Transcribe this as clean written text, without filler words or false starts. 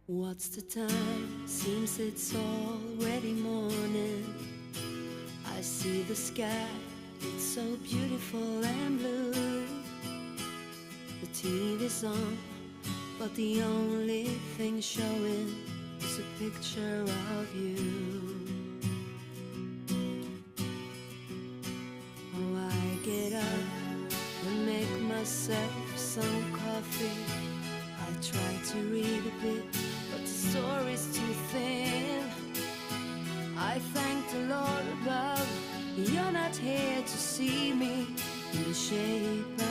What's the time? Seems it's already morning. I see the sky, it's so beautiful and blue. The TV's on, but the only thing showing is a picture of you. Oh, I get up and make myself some coffee. I try to read a bit, but the story's too thin. I thank the Lord above, you're not here to see me in the shape